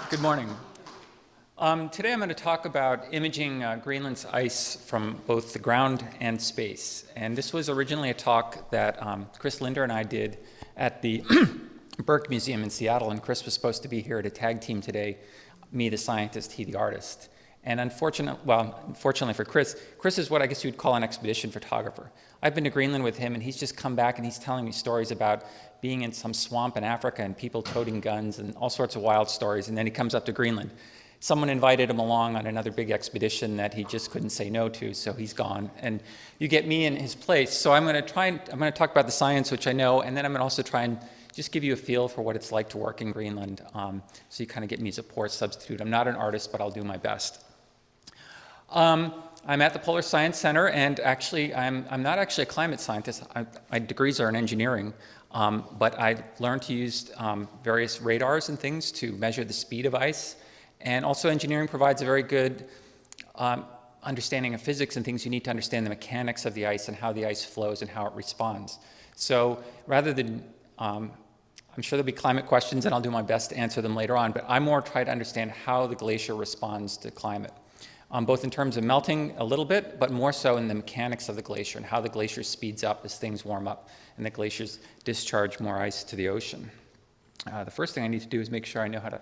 Good morning. Today I'm going to talk about imaging Greenland's ice from both the ground and space. And this was originally a talk that Chris Linder and I did at the Berg Museum in Seattle, and Chris was supposed to be here to tag team today, me the scientist, he the artist. And unfortunately for Chris, Chris is what I guess you would call an expedition photographer. I've been to Greenland with him, and he's just come back and he's telling me stories about being in some swamp in Africa and people toting guns and all sorts of wild stories, and then he comes up to Greenland. Someone invited him along on another big expedition that he just couldn't say no to, so he's gone. And you get me in his place. So I'm going to talk about the science, which I know, and then I'm going to also try and just give you a feel for what it's like to work in Greenland, so you kind of get me as a poor substitute. I'm not an artist, but I'll do my best. I'm at the Polar Science Center, and actually, I'm not actually a climate scientist. My degrees are in engineering, but I learned to use various radars and things to measure the speed of ice. And also engineering provides a very good understanding of physics and things. You need to understand the mechanics of the ice and how the ice flows and how it responds. So rather than, I'm sure there'll be climate questions and I'll do my best to answer them later on, but I more try to understand how the glacier responds to climate. Both in terms of melting a little bit, but more so in the mechanics of the glacier and how the glacier speeds up as things warm up and the glaciers discharge more ice to the ocean. The first thing I need to do is make sure I know how to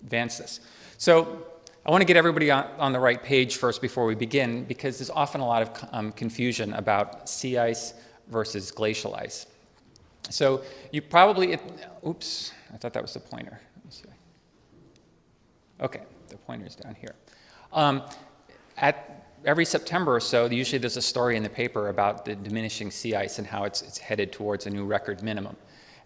advance this. So I want to get everybody on the right page first before we begin, because there's often a lot of confusion about sea ice versus glacial ice. So you probably, oops, I thought that was the pointer. Let me see. Okay, the pointer's down here. Every September or so, usually there's a story in the paper about the diminishing sea ice and how it's headed towards a new record minimum.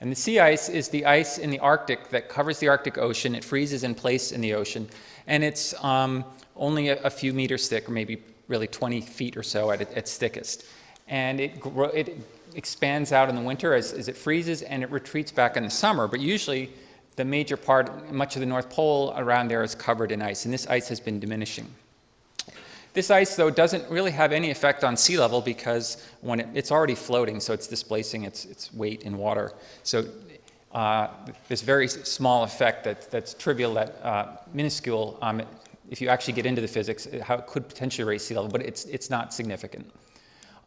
And the sea ice is the ice in the Arctic that covers the Arctic Ocean. It freezes in place in the ocean, and it's only a few meters thick, or maybe really 20 feet or so at its thickest. And it expands out in the winter as it freezes, and it retreats back in the summer. But usually the major part, much of the North Pole around there is covered in ice, and this ice has been diminishing. This ice, though, doesn't really have any effect on sea level because when it's already floating, so it's displacing its weight in water. So this very small effect that's trivial, minuscule, if you actually get into the physics, how it could potentially raise sea level, but it's not significant.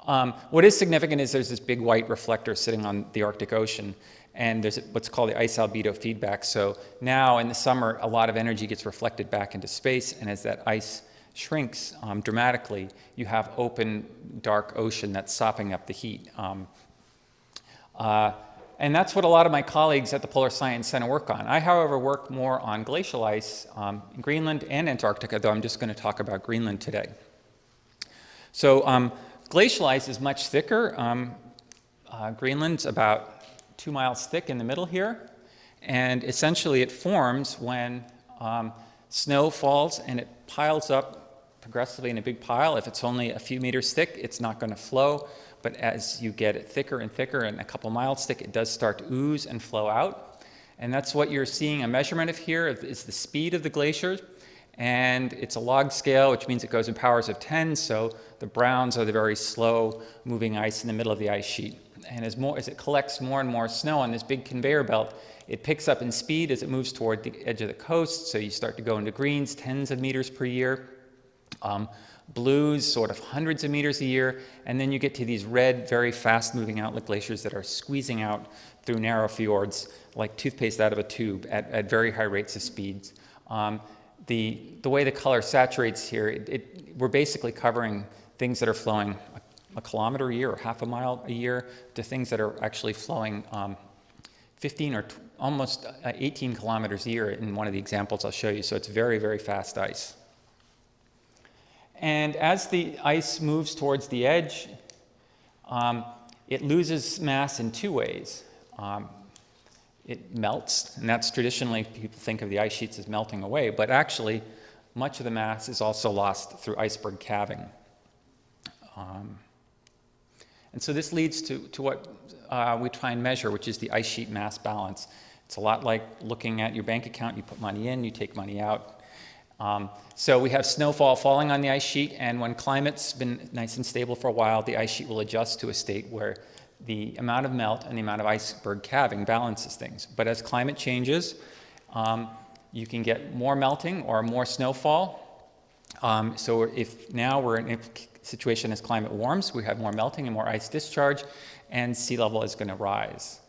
What is significant is there's this big white reflector sitting on the Arctic Ocean, and there's what's called the ice albedo feedback. So now in the summer, a lot of energy gets reflected back into space, and as that ice shrinks dramatically, you have open, dark ocean that's sopping up the heat. And that's what a lot of my colleagues at the Polar Science Center work on. I, however, work more on glacial ice in Greenland and Antarctica, though I'm just going to talk about Greenland today. So glacial ice is much thicker. Greenland's about 2 miles thick in the middle here, and essentially it forms when snow falls and it piles up progressively in a big pile. If it's only a few meters thick, it's not going to flow, but as you get it thicker and thicker and a couple miles thick, it does start to ooze and flow out. And that's what you're seeing a measurement of here, is the speed of the glacier, and it's a log scale, which means it goes in powers of 10, so the browns are the very slow moving ice in the middle of the ice sheet. And as it collects more and more snow on this big conveyor belt, it picks up in speed as it moves toward the edge of the coast, so you start to go into greens, tens of meters per year, blues, sort of hundreds of meters a year, and then you get to these red, very fast-moving outlet glaciers that are squeezing out through narrow fjords like toothpaste out of a tube at very high rates of speeds. The way the color saturates here, we're basically covering things that are flowing a kilometer a year or half a mile a year to things that are actually flowing 15 or almost 18 kilometers a year in one of the examples I'll show you. So it's very, very fast ice. And as the ice moves towards the edge, it loses mass in two ways. It melts, and that's traditionally, people think of the ice sheets as melting away, but actually much of the mass is also lost through iceberg calving. And so this leads to what we try and measure, which is the ice sheet mass balance. It's a lot like looking at your bank account. You put money in, you take money out. So we have snowfall falling on the ice sheet, and when climate's been nice and stable for a while, the ice sheet will adjust to a state where the amount of melt and the amount of iceberg calving balances things. But as climate changes, you can get more melting or more snowfall. So if now we're in a situation as climate warms, we have more melting and more ice discharge, and sea level is going to rise.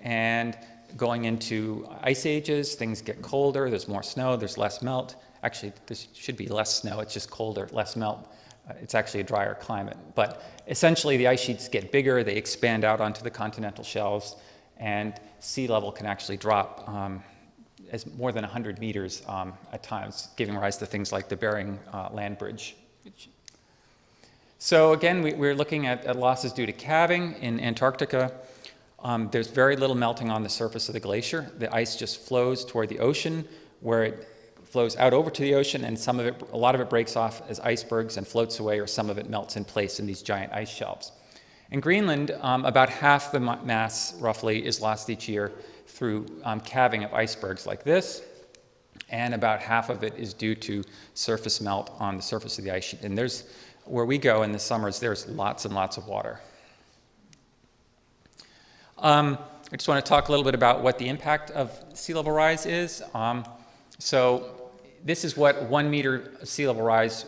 And going into ice ages, things get colder, there's more snow, there's less melt. Actually, there should be less snow, it's just colder, less melt. It's actually a drier climate. But essentially, the ice sheets get bigger, they expand out onto the continental shelves, and sea level can actually drop as more than 100 meters at times, giving rise to things like the Bering Land Bridge. So again, we're looking at losses due to calving in Antarctica. There's very little melting on the surface of the glacier. The ice just flows toward the ocean, where it flows out over to the ocean, and a lot of it breaks off as icebergs and floats away, or some of it melts in place in these giant ice shelves. In Greenland, about half the mass, roughly, is lost each year through calving of icebergs like this, and about half of it is due to surface melt on the surface of the ice sheet. And where we go in the summers, there's lots and lots of water. I just want to talk a little bit about what the impact of sea level rise is. So this is what 1 meter sea level rise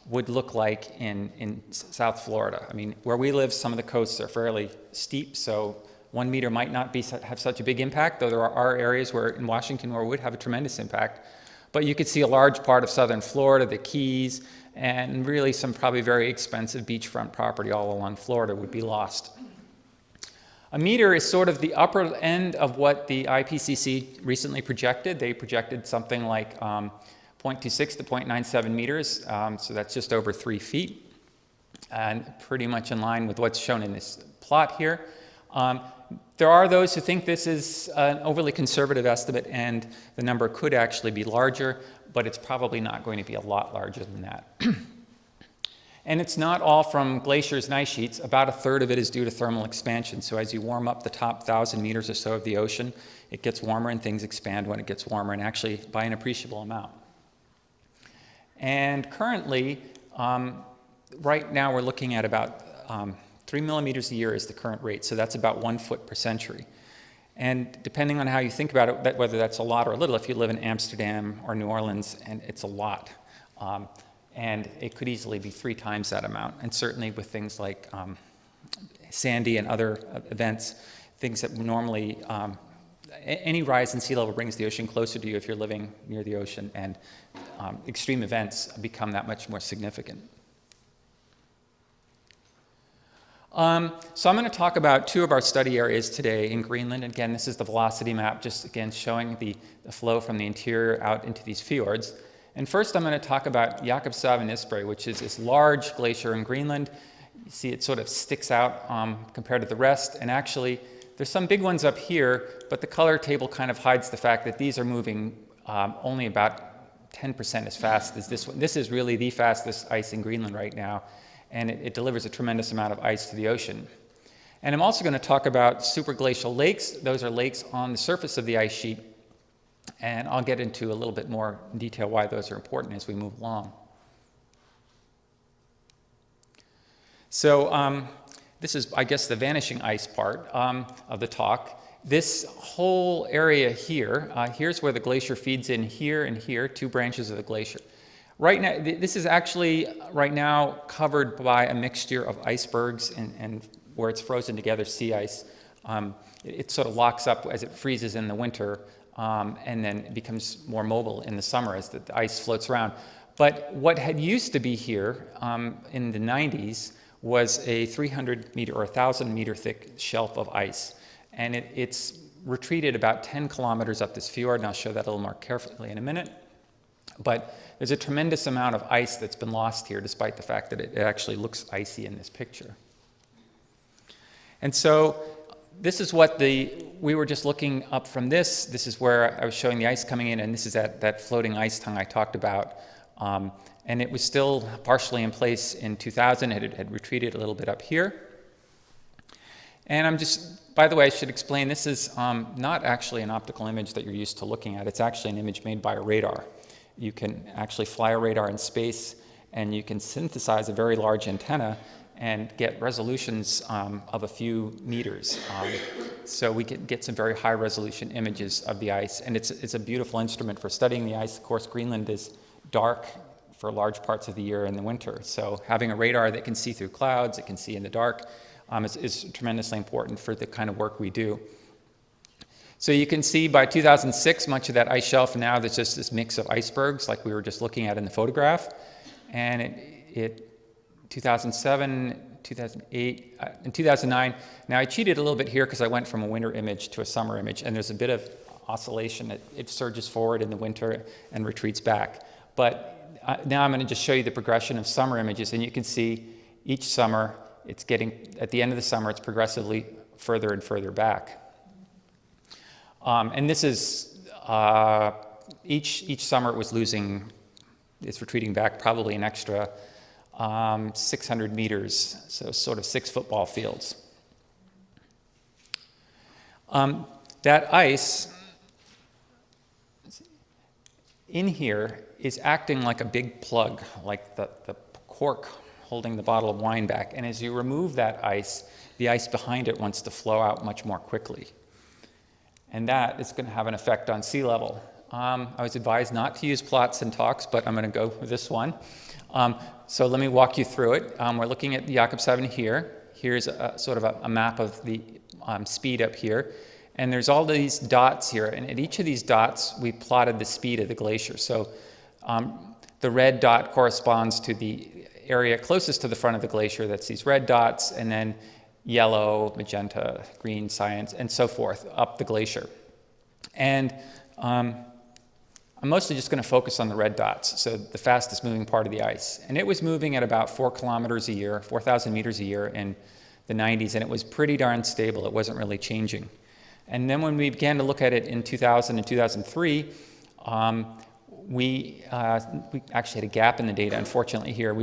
would look like in South Florida. I mean, where we live, some of the coasts are fairly steep, so 1 meter might not have such a big impact, though there are areas in Washington where it would have a tremendous impact. But you could see a large part of southern Florida, the Keys, and really some probably very expensive beachfront property all along Florida would be lost. A meter is sort of the upper end of what the IPCC recently projected. They projected something like 0.26 to 0.97 meters, so that's just over 3 feet, and pretty much in line with what's shown in this plot here. There are those who think this is an overly conservative estimate, and the number could actually be larger, but it's probably not going to be a lot larger than that. And it's not all from glaciers and ice sheets. About a third of it is due to thermal expansion. So as you warm up the top 1,000 meters or so of the ocean, it gets warmer and things expand when it gets warmer, and actually by an appreciable amount. And currently, right now we're looking at about 3 millimeters a year is the current rate. So that's about 1 foot per century. And depending on how you think about it, whether that's a lot or a little, if you live in Amsterdam or New Orleans, and it's a lot. And it could easily be 3 times that amount. And certainly with things like Sandy and other events, things that normally, any rise in sea level brings the ocean closer to you if you're living near the ocean, and extreme events become that much more significant. So I'm going to talk about 2 of our study areas today in Greenland. Again, this is the velocity map, just again showing the flow from the interior out into these fjords. And first I'm going to talk about Jakobshavn and Iceberg, which is this large glacier in Greenland. You see it sort of sticks out compared to the rest, and actually there's some big ones up here, but the color table kind of hides the fact that these are moving only about 10% as fast as this one. This is really the fastest ice in Greenland right now, and it delivers a tremendous amount of ice to the ocean. And I'm also going to talk about superglacial lakes. Those are lakes on the surface of the ice sheet, and I'll get into a little bit more detail why those are important as we move along. So this is, I guess, the vanishing ice part of the talk. This whole area here, here's where the glacier feeds in here and here, 2 branches of the glacier. Right now, this is actually right now covered by a mixture of icebergs and where it's frozen together, sea ice. It sort of locks up as it freezes in the winter, and then it becomes more mobile in the summer as the ice floats around. But what had used to be here in the 90s was a 300 meter or 1,000 meter thick shelf of ice. And it's retreated about 10 kilometers up this fjord, and I'll show that a little more carefully in a minute. But there's a tremendous amount of ice that's been lost here, despite the fact that it actually looks icy in this picture. And so this is what we were just looking up from this. This is where I was showing the ice coming in, and this is that floating ice tongue I talked about. And it was still partially in place in 2000. It had retreated a little bit up here. And by the way, I should explain, this is not actually an optical image that you're used to looking at. It's actually an image made by a radar. You can actually fly a radar in space, and you can synthesize a very large antenna and get resolutions of a few meters. so we can get some very high resolution images of the ice. And it's a beautiful instrument for studying the ice. Of course, Greenland is dark for large parts of the year in the winter. So having a radar that can see through clouds, it can see in the dark, is tremendously important for the kind of work we do. So you can see by 2006, much of that ice shelf now, there's just this mix of icebergs like we were just looking at in the photograph. And 2007, 2008, and 2009, now I cheated a little bit here because I went from a winter image to a summer image, and there's a bit of oscillation. It surges forward in the winter and retreats back. But now I'm going to just show you the progression of summer images, and you can see each summer, it's getting, at the end of the summer, it's progressively further and further back. And this is, each summer it was losing, it's retreating back probably an extra 600 meters, so sort of 6 football fields. That ice in here is acting like a big plug, like the cork holding the bottle of wine back. And as you remove that ice, the ice behind it wants to flow out much more quickly. And that is going to have an effect on sea level. I was advised not to use plots and talks, but I'm going to go with this one. So let me walk you through it. We're looking at the Jakobshavn here. Here's sort of a map of the speed up here. And there's all these dots here. And at each of these dots, we plotted the speed of the glacier. So the red dot corresponds to the area closest to the front of the glacier. That's these red dots. And then yellow, magenta, green, cyan, and so forth up the glacier. And I'm mostly just going to focus on the red dots, so the fastest moving part of the ice. And it was moving at about 4 kilometers a year, 4,000 meters a year in the 90s, and it was pretty darn stable. It wasn't really changing. And then when we began to look at it in 2000 and 2003, we actually had a gap in the data, unfortunately, here.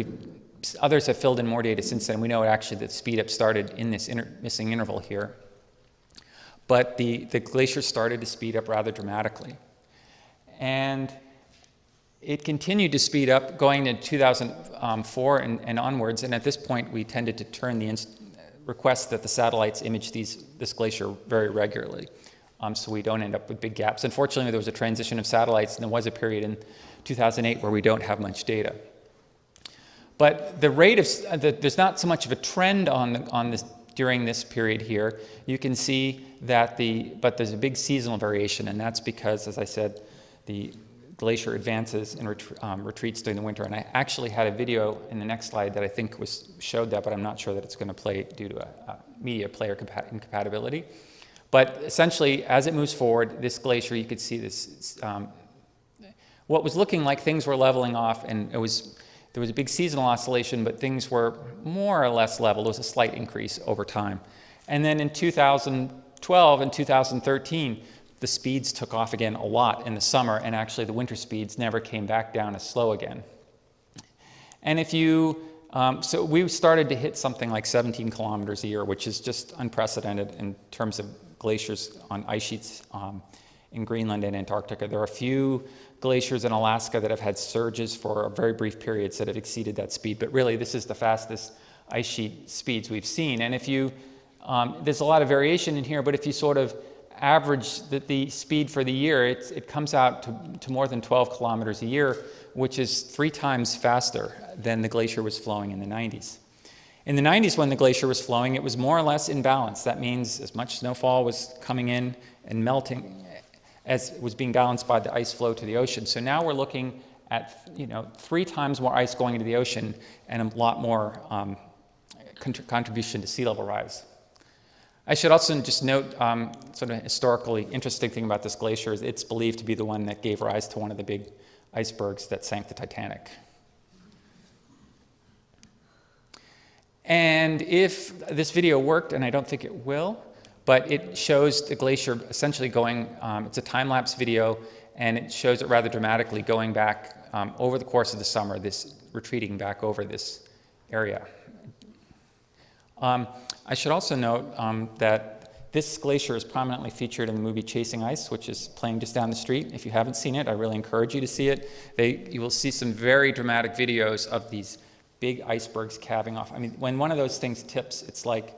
Others have filled in more data since then. We know actually that speed up started in this missing interval here. But the glacier started to speed up rather dramatically. And it continued to speed up going to 2004 and onwards. And at this point, we tended to turn the request that the satellites image this glacier very regularly, so we don't end up with big gaps. Unfortunately, there was a transition of satellites, and there was a period in 2008 where we don't have much data. But the rate of, there's not so much of a trend on this during this period here. You can see that but there's a big seasonal variation, and that's because, as I said, the glacier advances and retreats during the winter. And I actually had a video in the next slide that I think showed that, but I'm not sure that it's going to play due to a media player incompatibility. But essentially, as it moves forward, this glacier, you could see this, what was looking like things were leveling off, and there was a big seasonal oscillation, but things were more or less level. There was a slight increase over time. And then in 2012 and 2013, the speeds took off again a lot in the summer, and actually the winter speeds never came back down as slow again. And if you, so we started to hit something like 17 kilometers a year, which is just unprecedented in terms of glaciers on ice sheets in Greenland and Antarctica. There are a few glaciers in Alaska that have had surges for very brief periods that have exceeded that speed, but really this is the fastest ice sheet speeds we've seen. And if you, there's a lot of variation in here, but if you sort of average the speed for the year, it comes out to more than 12 kilometers a year, which is 3 times faster than the glacier was flowing in the 90s. In the 90s, when the glacier was flowing, it was more or less in balance. That means as much snowfall was coming in and melting as it was being balanced by the ice flow to the ocean. So now we're looking at 3 times more ice going into the ocean and a lot more contribution to sea level rise. I should also just note sort of historically interesting thing about this glacier is it's believed to be the one that gave rise to one of the big icebergs that sank the Titanic. And if this video worked, and I don't think it will, but it shows the glacier essentially going, it's a time-lapse video, and it shows it rather dramatically going back over the course of the summer, this retreating back over this area. I should also note that this glacier is prominently featured in the movie Chasing Ice, which is playing just down the street. If you haven't seen it, I really encourage you to see it. You will see some very dramatic videos of these big icebergs calving off. I mean, when one of those things tips, it's like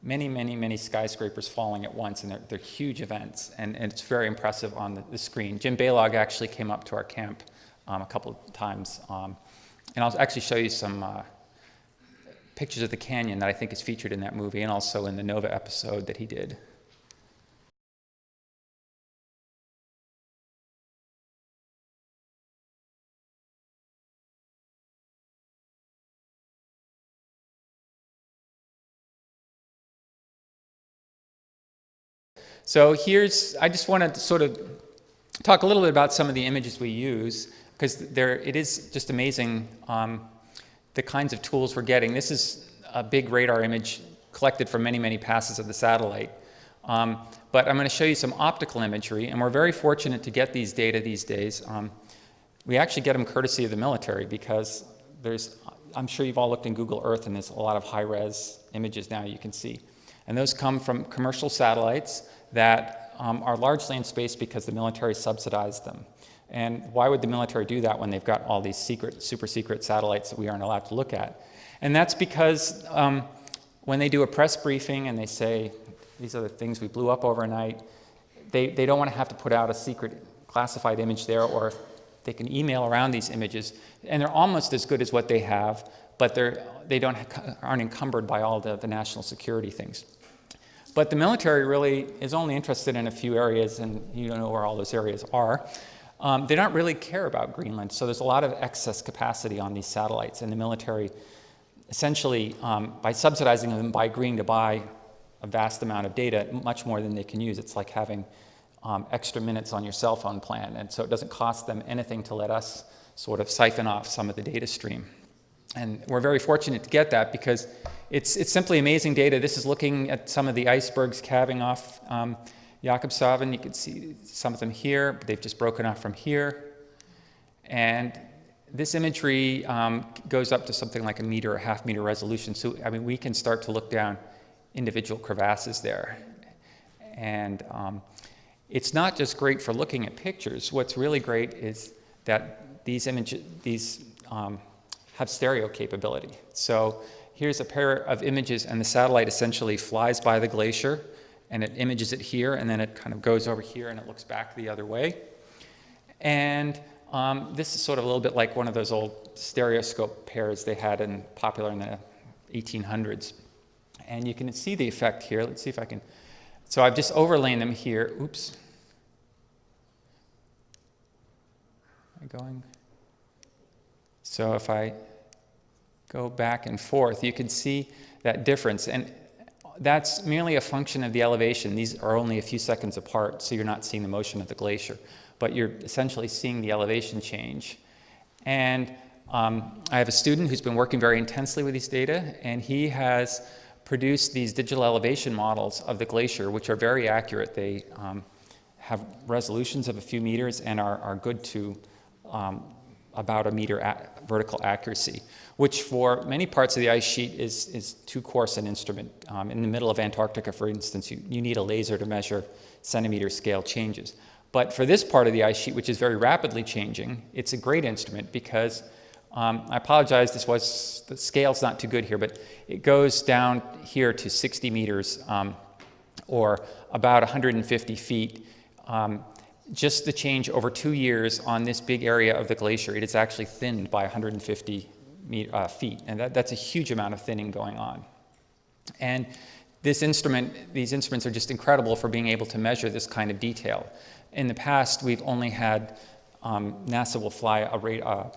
many, many, many skyscrapers falling at once, and they're huge events, and it's very impressive on the screen. Jim Baylog actually came up to our camp a couple of times, and I'll actually show you some pictures of the canyon that I think is featured in that movie, and also in the Nova episode that he did. So I just want to sort of talk a little bit about some of the images we use, because it is just amazing the kinds of tools we're getting. This is a big radar image collected from many, many passes of the satellite. But I'm going to show you some optical imagery, and we're very fortunate to get these data these days. We actually get them courtesy of the military, because I'm sure you've all looked in Google Earth, and there's a lot of high-res images now you can see. And those come from commercial satellites that are largely in space because the military subsidized them. And why would the military do that when they've got all these super secret satellites that we aren't allowed to look at? And that's because when they do a press briefing and they say, these are the things we blew up overnight, they don't want to have to put out a secret classified image there, or they can email around these images. And they're almost as good as what they have, but they aren't encumbered by all the national security things. But the military really is only interested in a few areas, and you don't know where all those areas are. They don't really care about Greenland, so there's a lot of excess capacity on these satellites, and the military essentially, by subsidizing them, by agreeing to buy a vast amount of data, much more than they can use. It's like having extra minutes on your cell phone plan, and so it doesn't cost them anything to let us sort of siphon off some of the data stream. And we're very fortunate to get that, because it's simply amazing data. This is looking at some of the icebergs calving off Jakobshavn. You can see some of them here, but they've just broken off from here. And this imagery goes up to something like 1 meter or ½ meter resolution. So, I mean, we can start to look down individual crevasses there. And it's not just great for looking at pictures. What's really great is that these images, have stereo capability. So here's a pair of images, and the satellite essentially flies by the glacier, and it images it here, and then it kind of goes over here, and it looks back the other way. And this is sort of a little bit like one of those old stereoscope pairs they had popular in the 1800s. And you can see the effect here. Let's see if I can. So I've just overlain them here. Oops. Am I going? So if I go back and forth, you can see that difference. And that's merely a function of the elevation. These are only a few seconds apart, so you're not seeing the motion of the glacier. But you're essentially seeing the elevation change. And I have a student who's been working very intensely with these data, and he has produced these digital elevation models of the glacier, which are very accurate. They have resolutions of a few meters and are good to about 1 meter vertical accuracy, which for many parts of the ice sheet is too coarse an instrument. In the middle of Antarctica, for instance, you need a laser to measure centimeter scale changes. But for this part of the ice sheet, which is very rapidly changing, it's a great instrument because, I apologize, the scale's not too good here, but it goes down here to 60 meters or about 150 feet. Just the change over 2 years on this big area of the glacier, it is actually thinned by 150 feet, and that's a huge amount of thinning going on. And these instruments are just incredible for being able to measure this kind of detail. In the past, we've only had NASA will fly a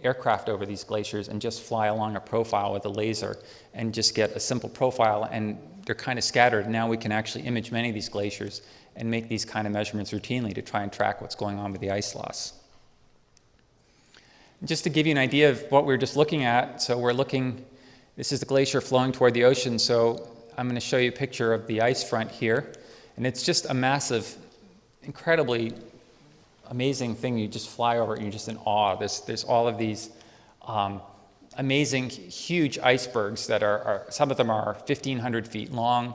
aircraft over these glaciers and just fly along a profile with a laser and just get a simple profile, and they're kind of scattered. Now we can actually image many of these glaciers and make these kind of measurements routinely to try and track what's going on with the ice loss. Just to give you an idea of what we're just looking at, so this is the glacier flowing toward the ocean, so I'm going to show you a picture of the ice front here, and it's just a massive, incredibly amazing thing. You just fly over it and you're just in awe. There's all of these amazing, huge icebergs that are some of them are 1,500 feet long.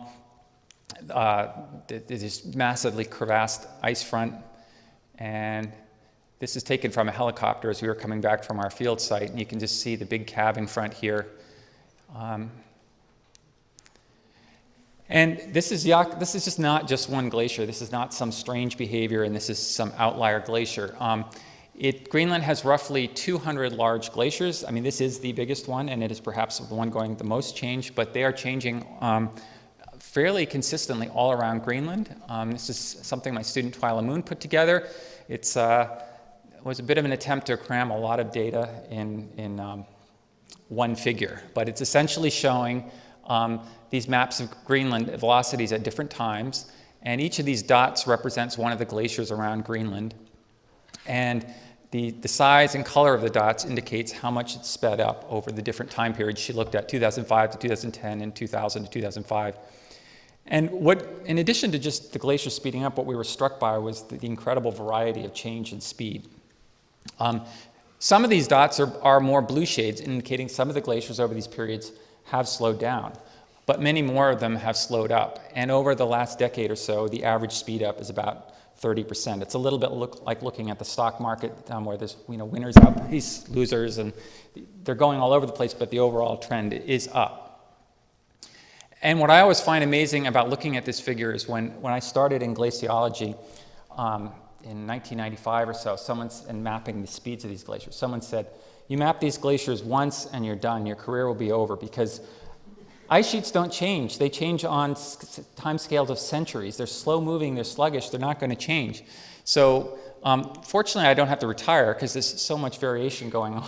There's this massively crevassed ice front, and this is taken from a helicopter as we were coming back from our field site, and you can just see the big calving front here. And this is just not just one glacier. This is not some strange behavior, and this is some outlier glacier. Greenland has roughly 200 large glaciers. I mean, this is the biggest one, and it is perhaps the one going the most change, but they are changing fairly consistently all around Greenland. This is something my student Twyla Moon put together. It was a bit of an attempt to cram a lot of data in one figure, but it's essentially showing these maps of Greenland velocities at different times, and each of these dots represents one of the glaciers around Greenland. And the size and color of the dots indicates how much it's sped up over the different time periods. She looked at 2005 to 2010 and 2000 to 2005. And in addition to just the glacier speeding up, what we were struck by was the incredible variety of change in speed. Some of these dots are more blue shades, indicating some of the glaciers over these periods have slowed down, but many more of them have slowed up. And over the last decade or so, the average speed up is about 30%. It's a little bit like looking at the stock market, where there's winners out, these losers, and they're going all over the place, but the overall trend is up. And what I always find amazing about looking at this figure is when I started in glaciology in 1995 or so, and mapping the speeds of these glaciers, someone said, you map these glaciers once and you're done, your career will be over, because ice sheets don't change. They change on time scales of centuries. They're slow moving, they're sluggish, they're not going to change. So fortunately I don't have to retire, because there's so much variation going on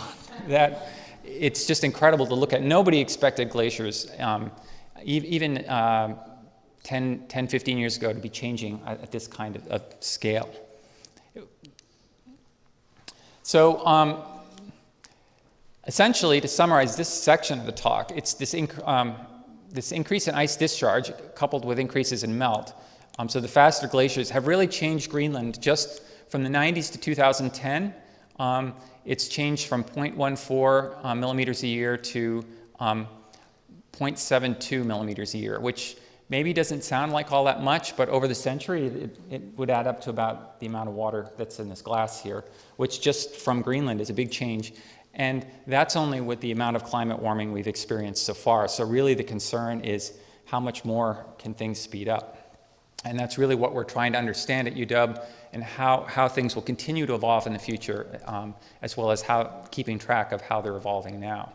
that it's just incredible to look at. Nobody expected glaciers, even 10, 15 years ago, to be changing at this kind of scale. So essentially, to summarize this section of the talk, it's this increase in ice discharge coupled with increases in melt. So the faster glaciers have really changed Greenland just from the 90s to 2010. It's changed from 0.14 millimeters a year to 0.72 millimeters a year, which maybe doesn't sound like all that much, but over the century, it would add up to about the amount of water that's in this glass here, which just from Greenland is a big change. And that's only with the amount of climate warming we've experienced so far. So really the concern is how much more can things speed up? And that's really what we're trying to understand at UW, and how things will continue to evolve in the future, as well as keeping track of how they're evolving now.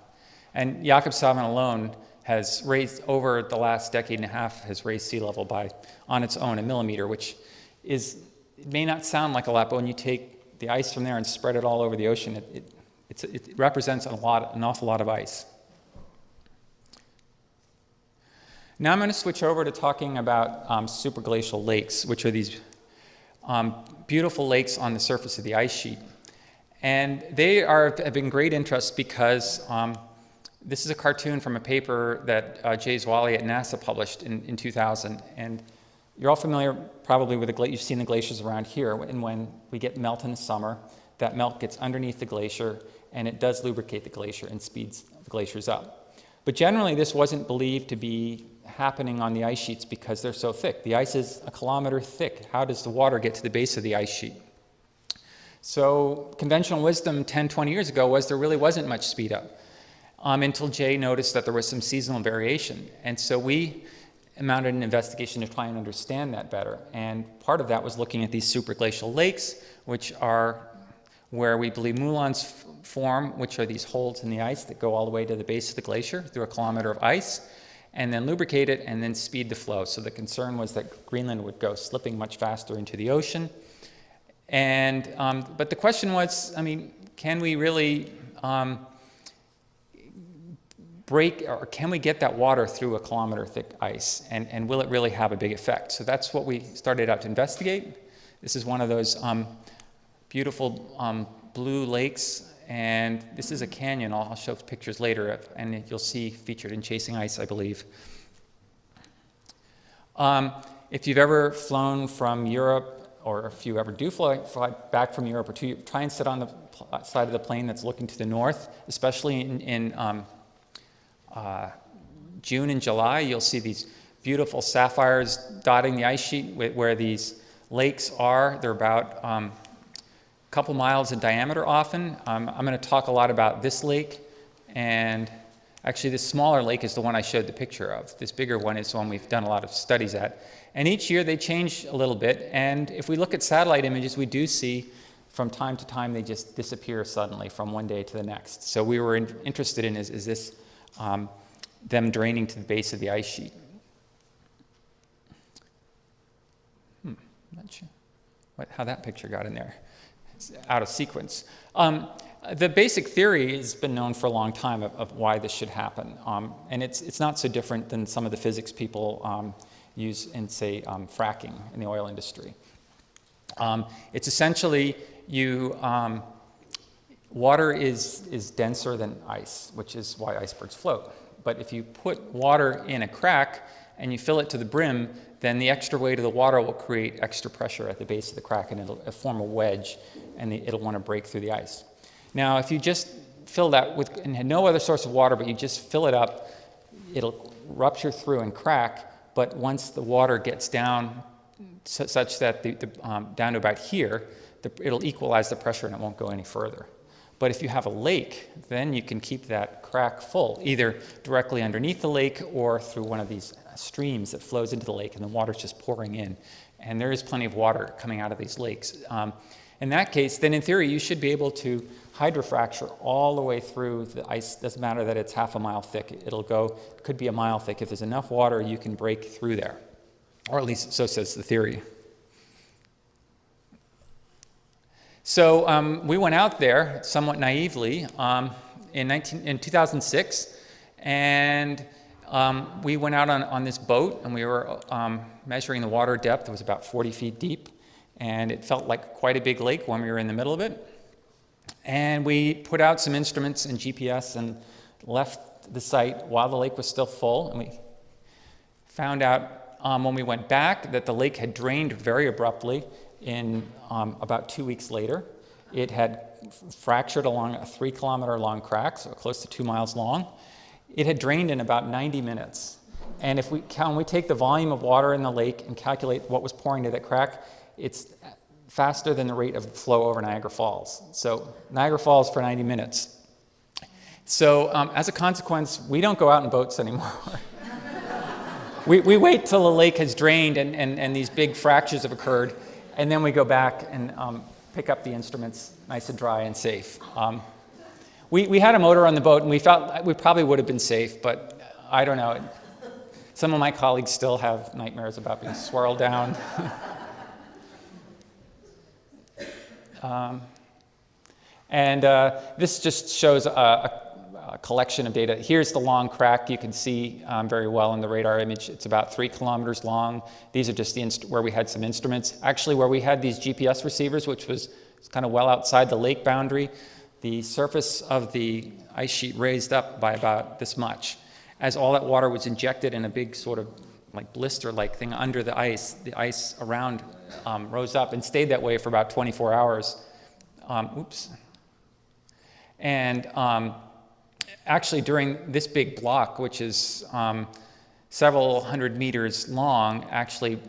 And Jakobshavn alone has raised, over the last decade and a half, has raised sea level by, on its own, 1 millimeter, which it may not sound like a lot, but when you take the ice from there and spread it all over the ocean, it represents an awful lot of ice. Now I'm going to switch over to talking about superglacial lakes, which are these beautiful lakes on the surface of the ice sheet. And they have been great interest because this is a cartoon from a paper that Jay Zwally at NASA published in 2000. And you're all familiar probably with you've seen the glaciers around here. And when we get melt in the summer, that melt gets underneath the glacier, and it does lubricate the glacier and speeds the glaciers up. But generally, this wasn't believed to be happening on the ice sheets because they're so thick. The ice is a kilometer thick. How does the water get to the base of the ice sheet? So conventional wisdom 10, 20 years ago was there really wasn't much speed up, until Jay noticed that there was some seasonal variation. And so we mounted an investigation to try and understand that better. And part of that was looking at these superglacial lakes, which are where we believe moulins form, which are these holes in the ice that go all the way to the base of the glacier through a kilometer of ice, and then lubricate it and then speed the flow. So the concern was that Greenland would go slipping much faster into the ocean. And, but the question was, can we really can we get that water through a kilometer thick ice, and will it really have a big effect? So that's what we started out to investigate. This is one of those beautiful blue lakes, and this is a canyon. I'll show pictures later, and you'll see featured in Chasing Ice, I believe. If you've ever flown from Europe, or if you ever do fly back from Europe, or try and sit on the side of the plane that's looking to the north, especially in June and July, you'll see these beautiful sapphires dotting the ice sheet where these lakes are. They're about a couple miles in diameter often. I'm going to talk a lot about this lake, and Actually, this smaller lake is the one I showed the picture of. This bigger one is the one we've done a lot of studies at. And each year they change a little bit, and if we look at satellite images, we do see from time to time they just disappear suddenly from one day to the next. So we were interested in is this them draining to the base of the ice sheet. Not sure how that picture got in there. It's out of sequence. The basic theory has been known for a long time of why this should happen, and it's not so different than some of the physics people use in, say, fracking in the oil industry. It's essentially water is denser than ice, which is why icebergs float. But if you put water in a crack and you fill it to the brim, then the extra weight of the water will create extra pressure at the base of the crack, and it'll form a wedge, and it'll want to break through the ice. Now, if you just fill that with and had no other source of water, but you just fill it up, it'll rupture through and crack. But once the water gets down such that down to about here, it'll equalize the pressure and it won't go any further. But if you have a lake, then you can keep that crack full, either directly underneath the lake or through one of these streams that flows into the lake, and the water's just pouring in. And there is plenty of water coming out of these lakes. In that case, then in theory, you should be able to hydrofracture all the way through the ice. Doesn't matter that it's half a mile thick. It could be a mile thick. If there's enough water, you can break through there. Or at least so says the theory. So we went out there somewhat naively in 2006, and we went out on this boat, and we were measuring the water depth. It was about 40 feet deep, and it felt like quite a big lake when we were in the middle of it. And we put out some instruments and GPS and left the site while the lake was still full, and we found out when we went back that the lake had drained very abruptly in about 2 weeks later. It had fractured along a 3-kilometer long crack, so close to 2 miles long. It had drained in about 90 minutes. And if we take the volume of water in the lake and calculate what was pouring to that crack, it's faster than the rate of flow over Niagara Falls. So Niagara Falls for 90 minutes. So as a consequence, we don't go out in boats anymore. we wait till the lake has drained and these big fractures have occurred, and then we go back and pick up the instruments nice and dry and safe. We had a motor on the boat, and we felt we probably would have been safe, but I don't know. Some of my colleagues still have nightmares about being swirled down. This just shows a collection of data. Here's the long crack. You can see very well in the radar image. It's about 3 kilometers long. These are just where we had some instruments. Actually, where we had these GPS receivers, which was kind of well outside the lake boundary, the surface of the ice sheet raised up by about this much. As all that water was injected in a big sort of like blister-like thing under the ice around rose up and stayed that way for about 24 hours. Actually, during this big block, which is several hundred meters long, actually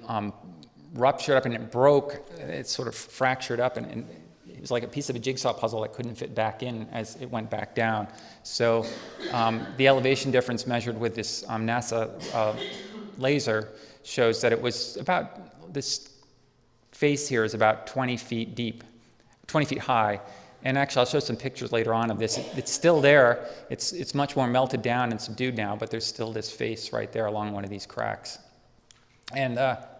ruptured up and it broke. It sort of fractured up, and it was like a piece of a jigsaw puzzle that couldn't fit back in as it went back down. So the elevation difference measured with this NASA laser shows that it was about, this face here is about 20 feet deep, 20 feet high. And actually, I'll show some pictures later on of this. It's still there. It's much more melted down and subdued now, but there's still this face right there along one of these cracks. And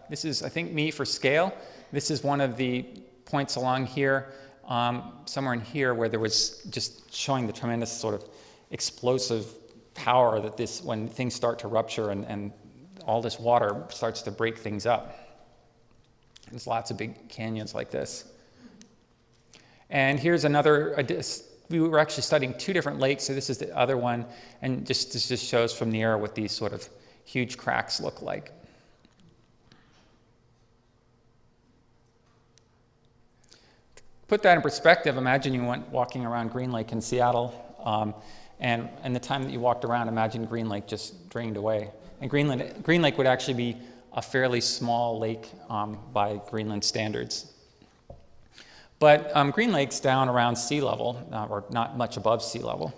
this is, I think, me for scale. This is one of the points along here, somewhere in here, where there was just showing the tremendous sort of explosive power that this, when things start to rupture and all this water starts to break things up. There's lots of big canyons like this. And here's another, we were actually studying 2 different lakes, so this is the other one, and this just shows from near what these sort of huge cracks look like. Put that in perspective, imagine you went walking around Green Lake in Seattle, and the time that you walked around, imagine Green Lake just drained away. And Green Lake would actually be a fairly small lake by Greenland standards. But Green Lake's down around sea level, or not much above sea level.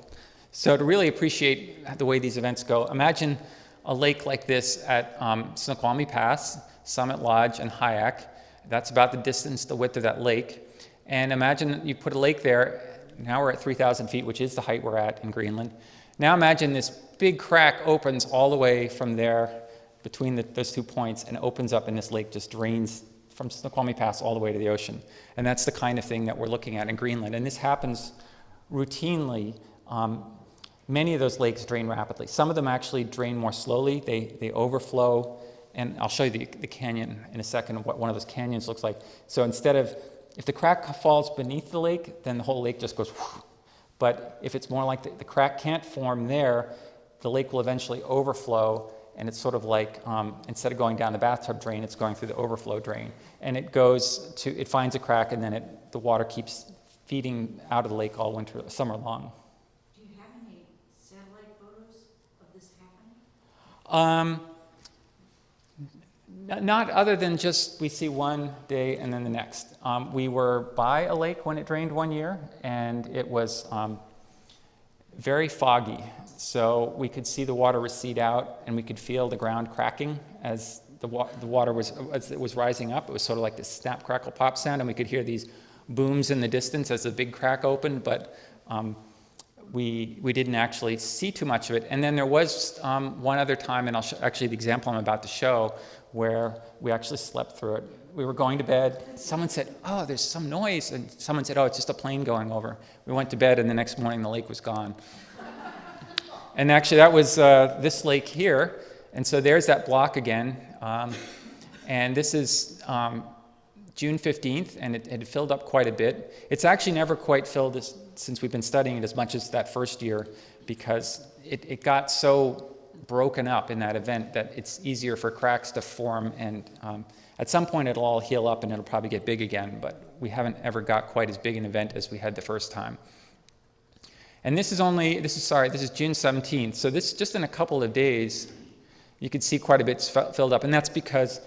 So to really appreciate the way these events go, imagine a lake like this at Snoqualmie Pass, Summit Lodge, and Hyack. That's about the distance, the width of that lake. And imagine you put a lake there. Now we're at 3,000 feet, which is the height we're at in Greenland. Now imagine this big crack opens all the way from there between those 2 points and opens up, and this lake just drains from Snoqualmie Pass all the way to the ocean. And that's the kind of thing that we're looking at in Greenland. And this happens routinely. Many of those lakes drain rapidly. Some of them actually drain more slowly. They overflow. And I'll show you the canyon in a second, what one of those canyons looks like. So instead of, if the crack falls beneath the lake, then the whole lake just goes whoosh. But if it's more like the crack can't form there, the lake will eventually overflow. And it's sort of like, instead of going down the bathtub drain, it's going through the overflow drain. And it goes to, it finds a crack, and then the water keeps feeding out of the lake all winter, summer long. Do you have any satellite photos of this happening? Not other than just we see one day and then the next. We were by a lake when it drained one year, and it was very foggy. So we could see the water recede out, and we could feel the ground cracking as the water was rising up. It was sort of like this snap, crackle, pop sound, and we could hear these booms in the distance as the big crack opened, but we didn't actually see too much of it. And then there was one other time, and actually the example I'm about to show, where we actually slept through it. We were going to bed. Someone said, "Oh, there's some noise," and someone said, "Oh, it's just a plane going over." We went to bed, and the next morning the lake was gone. And actually, that was this lake here. And so there's that block again. And this is June 15th, and it had filled up quite a bit. It's actually never quite filled since we've been studying it as much as that first year, because it got so broken up in that event that it's easier for cracks to form. And at some point, it'll all heal up, and it'll probably get big again. But we haven't ever got quite as big an event as we had the first time. And this is June 17th. So this, just in a couple of days, you could see quite a bit filled up. And that's because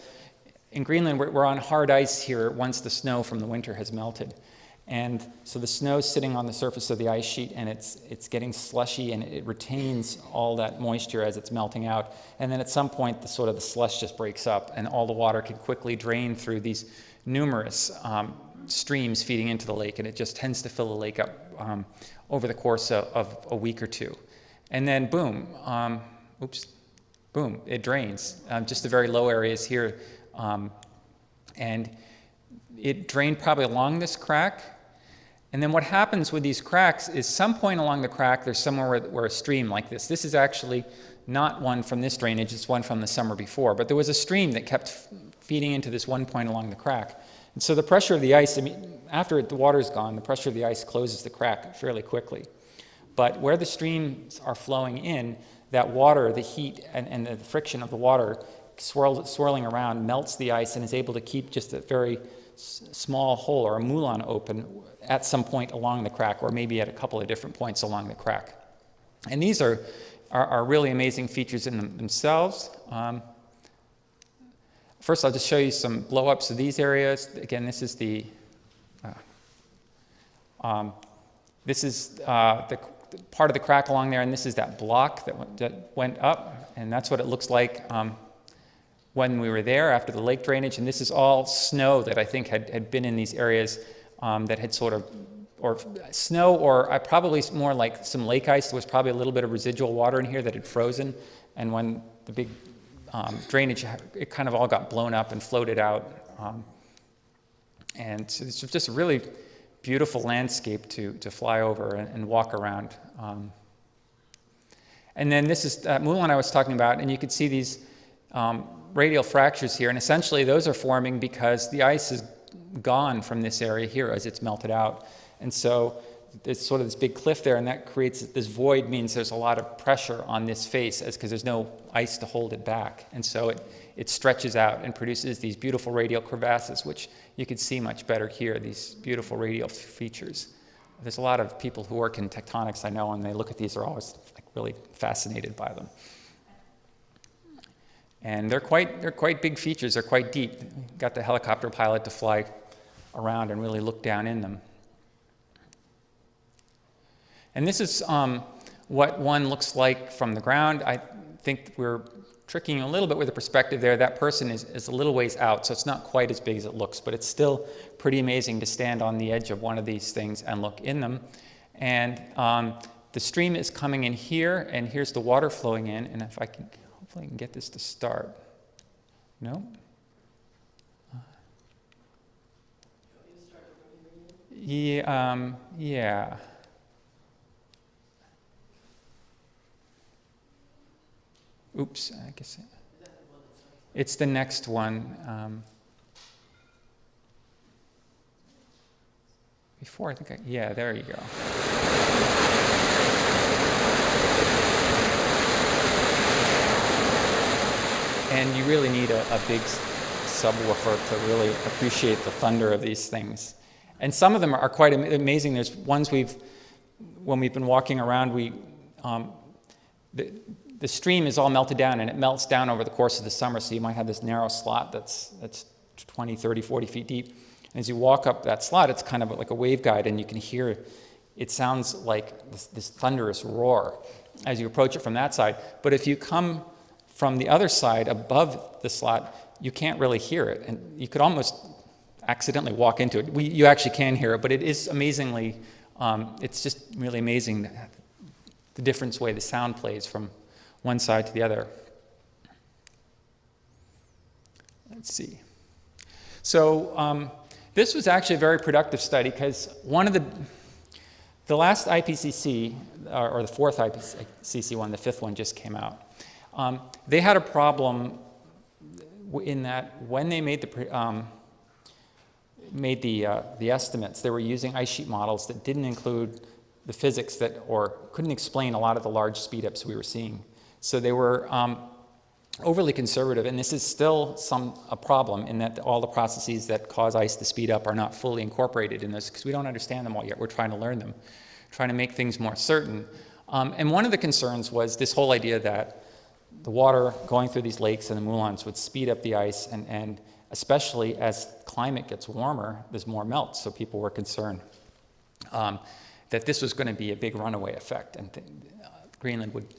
in Greenland, we're on hard ice here once the snow from the winter has melted. And so the snow's sitting on the surface of the ice sheet, and it's getting slushy, and it retains all that moisture as it's melting out. And then at some point, the slush just breaks up, and all the water can quickly drain through these numerous streams feeding into the lake, and it just tends to fill the lake up over the course of a week or two. And then boom, boom, it drains. Just the very low areas here. And it drained probably along this crack. And then what happens with these cracks is some point along the crack, there's somewhere where a stream like this. This is actually not one from this drainage, it's one from the summer before. But there was a stream that kept feeding into this one point along the crack. And so the pressure of the ice, after the water's gone, the pressure of the ice closes the crack fairly quickly. But where the streams are flowing in, that water, the heat and the friction of the water swirling around melts the ice and is able to keep just a very small hole or a moulin open at some point along the crack, or maybe at a couple of different points along the crack. And these are really amazing features in themselves. First, I'll just show you some blow-ups of these areas. Again, this is the part of the crack along there, and this is that block that went up, and that's what it looks like when we were there after the lake drainage. And this is all snow that I think had been in these areas that had or snow, or probably more like some lake ice. There was probably a little bit of residual water in here that had frozen, and when the big drainage, it kind of all got blown up and floated out. And so it's just a really beautiful landscape to fly over and walk around. And then this is that moulin I was talking about, and you could see these radial fractures here, and essentially those are forming because the ice is gone from this area here as it's melted out. And so there's sort of this big cliff there, and that creates this void, means there's a lot of pressure on this face because there's no ice to hold it back. And so it stretches out and produces these beautiful radial crevasses, which you can see much better here, these beautiful radial features. There's a lot of people who work in tectonics, I know, and they look at these, are always really fascinated by them. And they're quite big features, they're quite deep. Got the helicopter pilot to fly around and really look down in them. And this is one what one looks like from the ground. I think we're tricking a little bit with the perspective there. That person is a little ways out, so it's not quite as big as it looks, but it's still pretty amazing to stand on the edge of one of these things and look in them. And the stream is coming in here, and here's the water flowing in, and if I can, hopefully I can get this to start. No? Yeah. Oops, I guess it's the next one. Before, I think yeah, there you go. And you really need a big subwoofer to really appreciate the thunder of these things. And some of them are quite amazing. There's ones when we've been walking around, the stream is all melted down, and it melts down over the course of the summer, so you might have this narrow slot that's 20, 30, 40 feet deep. And as you walk up that slot, it's kind of like a waveguide, and you can hear, it sounds like this thunderous roar as you approach it from that side. But if you come from the other side above the slot, you can't really hear it, and you could almost accidentally walk into it. You actually can hear it, but it is amazingly, it's just really amazing the different way the sound plays from one side to the other. Let's see. So this was actually a very productive study, because one of the last IPCC, or the fourth IPCC one, the fifth one just came out. They had a problem in that when they made the estimates, they were using ice sheet models that didn't include the physics or couldn't explain a lot of the large speed-ups we were seeing. So they were overly conservative, and this is still a problem in that all the processes that cause ice to speed up are not fully incorporated in this, because we don't understand them all yet. We're trying to learn them, trying to make things more certain. And one of the concerns was this whole idea that the water going through these lakes and the moulins would speed up the ice, and especially as climate gets warmer, there's more melt, so people were concerned that this was going to be a big runaway effect, and Greenland would,